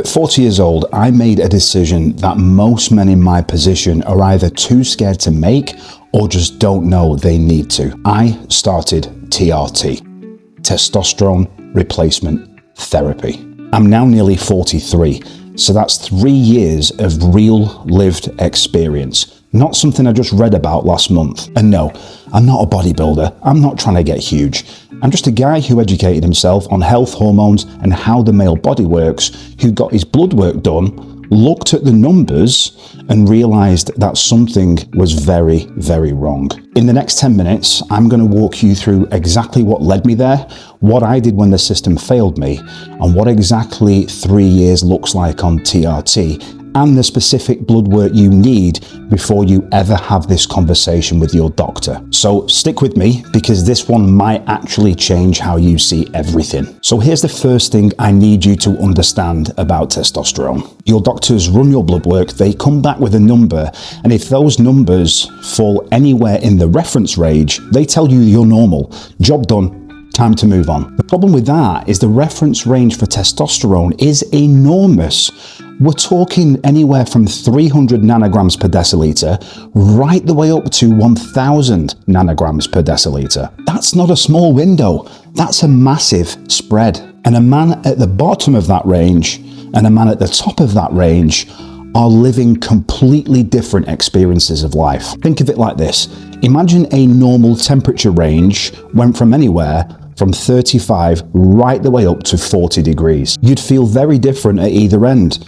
At 40 years old, I made a decision that most men in my position are either too scared to make or just don't know they need to. I started TRT, Testosterone Replacement Therapy. I'm now nearly 43, so that's 3 years of real lived experience. Not something I just read about last month. And no, I'm not a bodybuilder. I'm not trying to get huge. I'm just a guy who educated himself on health, hormones, and how the male body works, who got his blood work done, looked at the numbers, and realized that something was very, very wrong. In the next 10 minutes, I'm going to walk you through exactly what led me there, what I did when the system failed me, and what exactly 3 years looks like on TRT, and the specific blood work you need before you ever have this conversation with your doctor. So stick with me, because this one might actually change how you see everything. So here's the first thing I need you to understand about testosterone. Your doctors run your blood work, they come back with a number, and if those numbers fall anywhere in the reference range, they tell you you're normal. Job done. Time to move on. The problem with that is the reference range for testosterone is enormous. We're talking anywhere from 300 nanograms per deciliter right the way up to 1000 nanograms per deciliter. That's not a small window. That's a massive spread. And a man at the bottom of that range and a man at the top of that range are living completely different experiences of life. Think of it like this. Imagine a normal temperature range went from anywhere from 35 right the way up to 40 degrees. You'd feel very different at either end,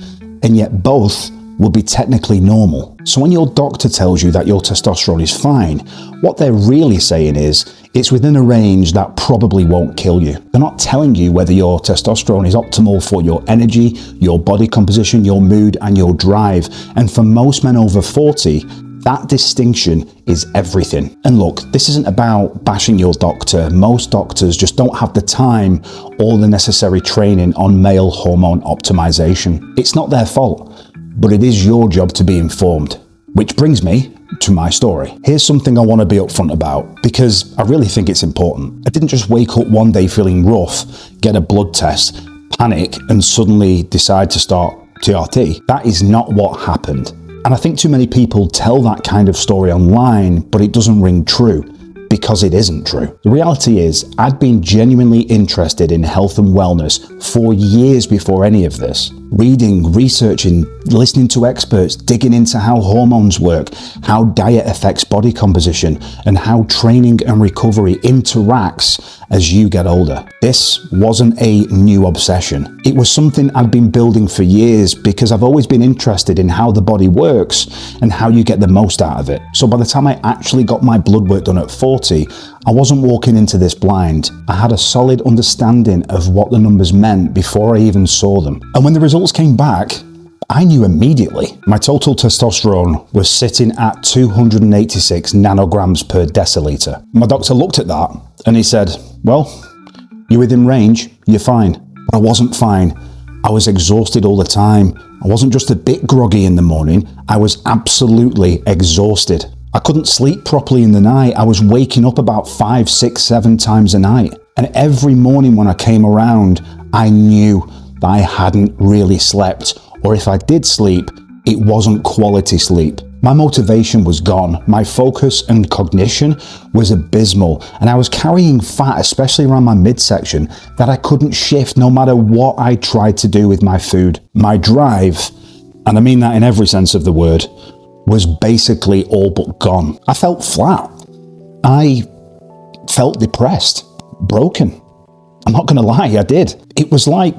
and yet both will be technically normal. So when your doctor tells you that your testosterone is fine, what they're really saying is it's within a range that probably won't kill you. They're not telling you whether your testosterone is optimal for your energy, your body composition, your mood, and your drive. And for most men over 40, that distinction is everything. And look, this isn't about bashing your doctor. Most doctors just don't have the time or the necessary training on male hormone optimization. It's not their fault, but it is your job to be informed. Which brings me to my story. Here's something I want to be upfront about, because I really think it's important. I didn't just wake up one day feeling rough, get a blood test, panic, and suddenly decide to start TRT. That is not what happened. And I think too many people tell that kind of story online, but it doesn't ring true, because it isn't true. The reality is, I'd been genuinely interested in health and wellness for years before any of this. Reading, researching, listening to experts, digging into how hormones work, how diet affects body composition, and how training and recovery interacts as you get older. This wasn't a new obsession. It was something I'd been building for years, because I've always been interested in how the body works and how you get the most out of it. So by the time I actually got my blood work done at 40, I wasn't walking into this blind. I had a solid understanding of what the numbers meant before I even saw them. And when the results came back, I knew immediately. My total testosterone was sitting at 286 nanograms per deciliter. My doctor looked at that and he said, well, you're within range, you're fine. But I wasn't fine. I was exhausted all the time. I wasn't just a bit groggy in the morning, I was absolutely exhausted. I couldn't sleep properly in the night. I was waking up about 5, 6, 7 times a night. And every morning when I came around, I knew that I hadn't really slept. Or if I did sleep, it wasn't quality sleep. My motivation was gone. My focus and cognition was abysmal. And I was carrying fat, especially around my midsection, that I couldn't shift no matter what I tried to do with my food. My drive, and I mean that in every sense of the word, was basically all but gone. I felt flat. I felt depressed, broken. I'm not gonna lie, I did. It was like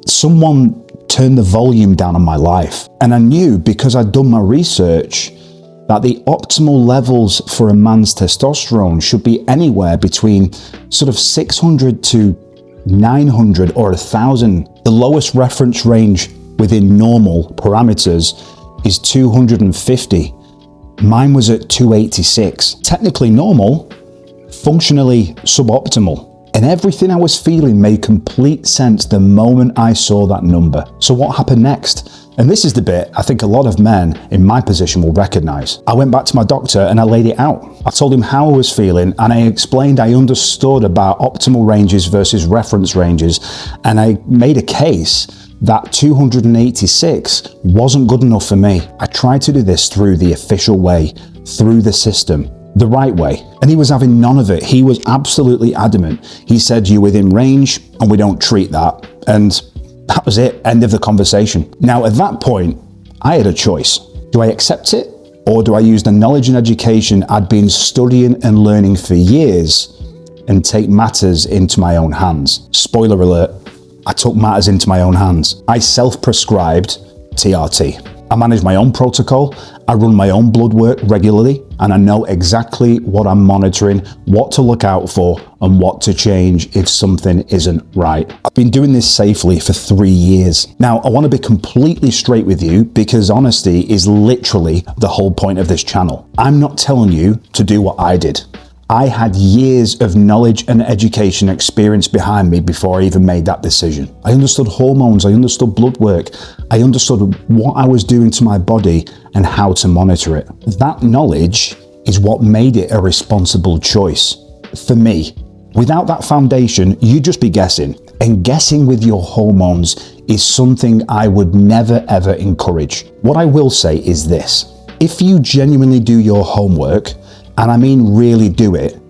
someone turned the volume down on my life. And I knew, because I'd done my research, that the optimal levels for a man's testosterone should be anywhere between sort of 600 to 900 or 1,000. The lowest reference range within normal parameters is 250. Mine was at 286. Technically normal, functionally suboptimal. And everything I was feeling made complete sense the moment I saw that number. So what happened next? And this is the bit I think a lot of men in my position will recognize. I went back to my doctor and I laid it out. I told him how I was feeling and I explained I understood about optimal ranges versus reference ranges. And I made a case that 286 wasn't good enough for me. I tried to do this through the official way, through the system, the right way. And he was having none of it. He was absolutely adamant. He said, you're within range and we don't treat that. And that was it. End of the conversation. Now, at that point, I had a choice. Do I accept it? Or do I use the knowledge and education I'd been studying and learning for years and take matters into my own hands? Spoiler alert, I took matters into my own hands. I self-prescribed TRT. I manage my own protocol, I run my own blood work regularly, and I know exactly what I'm monitoring, what to look out for, and what to change if something isn't right. I've been doing this safely for 3 years. Now, I want to be completely straight with you because honesty is literally the whole point of this channel. I'm not telling you to do what I did. I had years of knowledge and education experience behind me before I even made that decision. I understood hormones, I understood blood work, I understood what I was doing to my body and how to monitor it. That knowledge is what made it a responsible choice for me. Without that foundation, you'd just be guessing. And guessing with your hormones is something I would never ever encourage. What I will say is this: if you genuinely do your homework, and I mean really do it,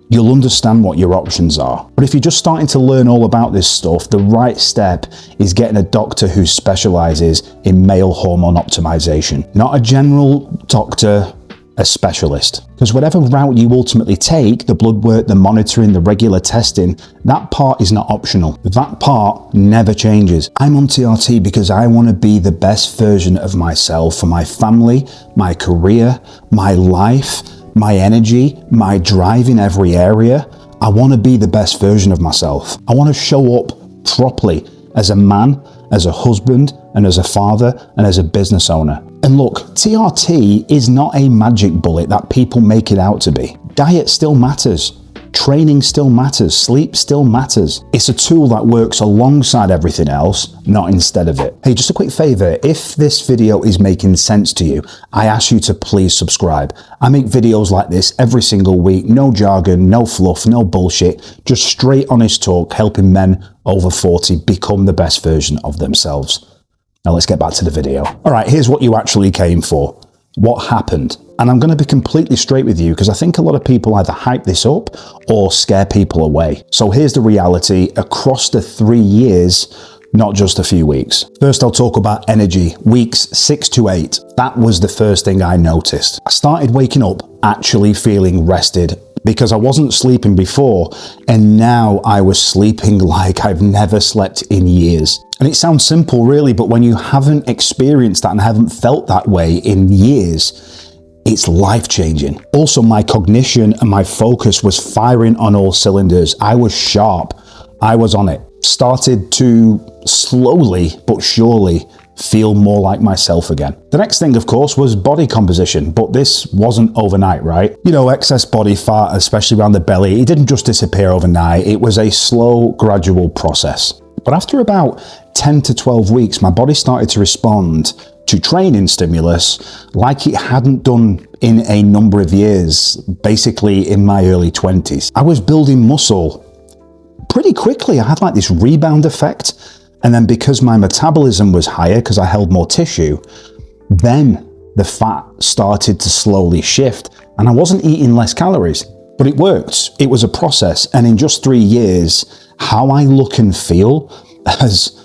you'll understand what your options are. But if you're just starting to learn all about this stuff, the right step is getting a doctor who specializes in male hormone optimization. Not a general doctor, a specialist. Because whatever route you ultimately take, the blood work, the monitoring, the regular testing, that part is not optional. That part never changes. I'm on TRT because I want to be the best version of myself for my family, my career, my life, my energy, my drive in every area. I want to be the best version of myself. I want to show up properly as a man, as a husband, and as a father, and as a business owner. And look, TRT is not a magic bullet that people make it out to be. Diet still matters. Training still matters, sleep still matters. It's a tool that works alongside everything else, not instead of it. Hey, just a quick favor, if this video is making sense to you, I ask you to please subscribe. I make videos like this every single week, no jargon, no fluff, no bullshit, just straight honest talk, helping men over 40 become the best version of themselves. Now let's get back to the video. All right, here's what you actually came for. What happened? And I'm going to be completely straight with you because I think a lot of people either hype this up or scare people away. So here's the reality across the 3 years, not just a few weeks. First, I'll talk about energy, weeks 6 to 8. That was the first thing I noticed. I started waking up actually feeling rested because I wasn't sleeping before, and now I was sleeping like I've never slept in years. And it sounds simple really, but when you haven't experienced that and haven't felt that way in years, it's life-changing. Also, my cognition and my focus was firing on all cylinders. I was sharp. I was on it. Started to slowly but surely feel more like myself again. The next thing, of course, was body composition, but this wasn't overnight, right? You know, excess body fat, especially around the belly, it didn't just disappear overnight. It was a slow, gradual process. But after about 10 to 12 weeks, my body started to respond to training stimulus like it hadn't done in a number of years, basically in my early 20s. I was building muscle pretty quickly. I had like this rebound effect. And then because my metabolism was higher, because I held more tissue, then the fat started to slowly shift and I wasn't eating less calories, but it worked. It was a process. And in just 3 years, how I look and feel has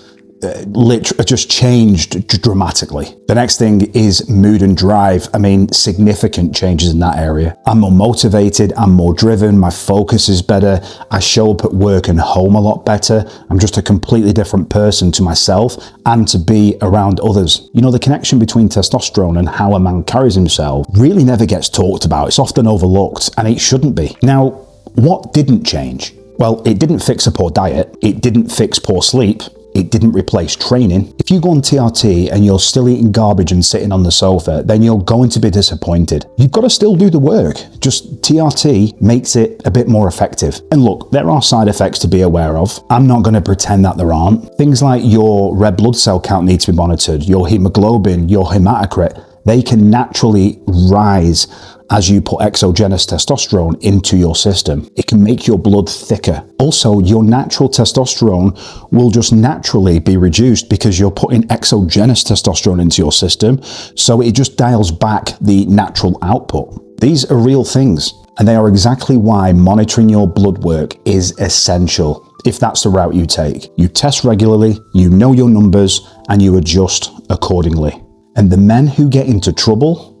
literally just changed dramatically. The next thing is mood and drive. I mean, significant changes in that area. I'm more motivated, I'm more driven, my focus is better, I show up at work and home a lot better. I'm just a completely different person to myself and to be around others. You know, the connection between testosterone and how a man carries himself really never gets talked about. It's often overlooked, and it shouldn't be. Now, what didn't change? Well, it didn't fix a poor diet, it didn't fix poor sleep, it didn't replace training. If you go on TRT and you're still eating garbage and sitting on the sofa, then you're going to be disappointed. You've got to still do the work, just TRT makes it a bit more effective. And look, there are side effects to be aware of. I'm not going to pretend that there aren't. Things like your red blood cell count needs to be monitored, your hemoglobin, your hematocrit, they can naturally rise as you put exogenous testosterone into your system. It can make your blood thicker. Also, your natural testosterone will just naturally be reduced because you're putting exogenous testosterone into your system, so it just dials back the natural output. These are real things, and they are exactly why monitoring your blood work is essential. If that's the route you take, you test regularly, you know your numbers, and you adjust accordingly. And the men who get into trouble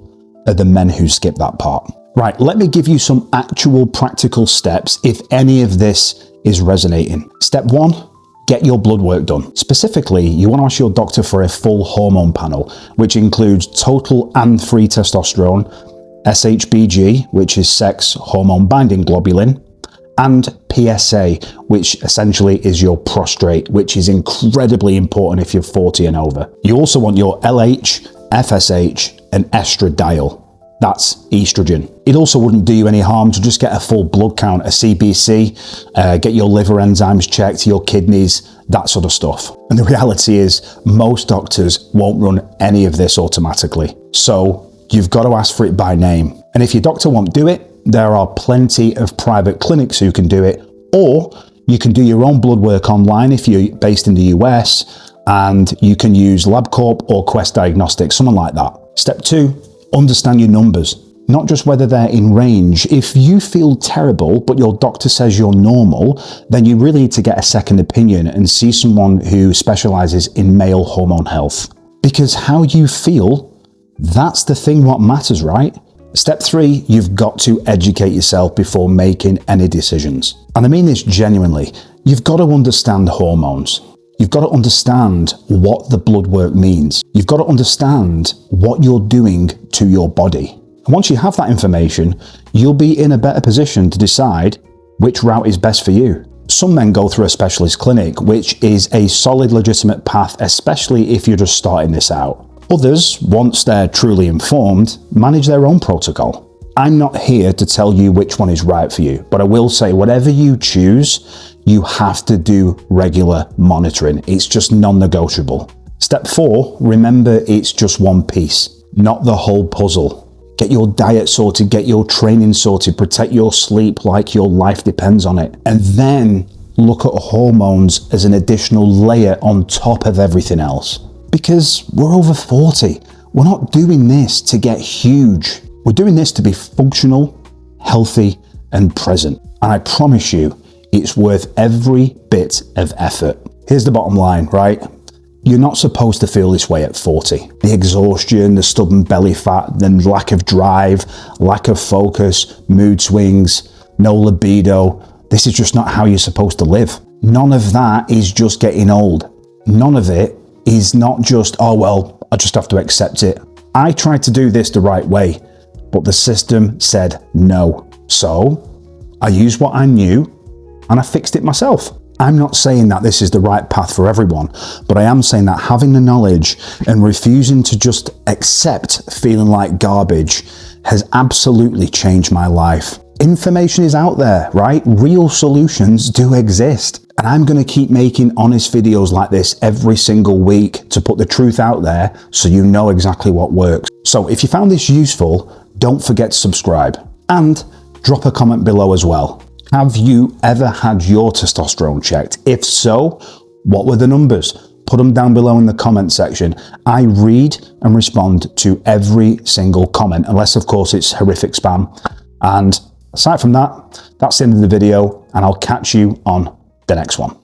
are the men who skip that part. Right, let me give you some actual practical steps if any of this is resonating. Step 1, get your blood work done. Specifically, you want to ask your doctor for a full hormone panel, which includes total and free testosterone, SHBG, which is sex hormone binding globulin, and PSA, which essentially is your prostrate, which is incredibly important if you're 40 and over. You also want your LH, FSH, and estradiol. That's estrogen. It also wouldn't do you any harm to just get a full blood count, a CBC, get your liver enzymes checked, your kidneys, that sort of stuff. And the reality is, most doctors won't run any of this automatically. So you've got to ask for it by name. And if your doctor won't do it, there are plenty of private clinics who can do it, or you can do your own blood work online if you're based in the US, and you can use LabCorp or Quest Diagnostics, something like that. Step 2, understand your numbers, not just whether they're in range. If you feel terrible, but your doctor says you're normal, then you really need to get a second opinion and see someone who specializes in male hormone health. Because how you feel, that's the thing what matters, right? Step 3, you've got to educate yourself before making any decisions. And I mean this genuinely. You've got to understand hormones. You've got to understand what the blood work means. You've got to understand what you're doing to your body. And once you have that information, you'll be in a better position to decide which route is best for you. Some men go through a specialist clinic, which is a solid, legitimate path, especially if you're just starting this out. Others, once they're truly informed, manage their own protocol. I'm not here to tell you which one is right for you, but I will say whatever you choose, you have to do regular monitoring. It's just non-negotiable. Step 4, remember it's just one piece, not the whole puzzle. Get your diet sorted, get your training sorted, protect your sleep like your life depends on it. And then look at hormones as an additional layer on top of everything else. Because we're over 40. We're not doing this to get huge. We're doing this to be functional, healthy, and present. And I promise you, it's worth every bit of effort. Here's the bottom line, right? You're not supposed to feel this way at 40. The exhaustion, the stubborn belly fat, the lack of drive, lack of focus, mood swings, no libido. This is just not how you're supposed to live. None of that is just getting old. None of it is not just, oh, well, I just have to accept it. I tried to do this the right way, but the system said no. So I used what I knew and I fixed it myself. I'm not saying that this is the right path for everyone, but I am saying that having the knowledge and refusing to just accept feeling like garbage has absolutely changed my life. Information is out there, right? Real solutions do exist. And I'm going to keep making honest videos like this every single week to put the truth out there so you know exactly what works. So if you found this useful, don't forget to subscribe and drop a comment below as well. Have you ever had your testosterone checked? If so, what were the numbers? Put them down below in the comment section. I read and respond to every single comment, unless of course it's horrific spam. And aside from that, that's the end of the video, and I'll catch you on the next one.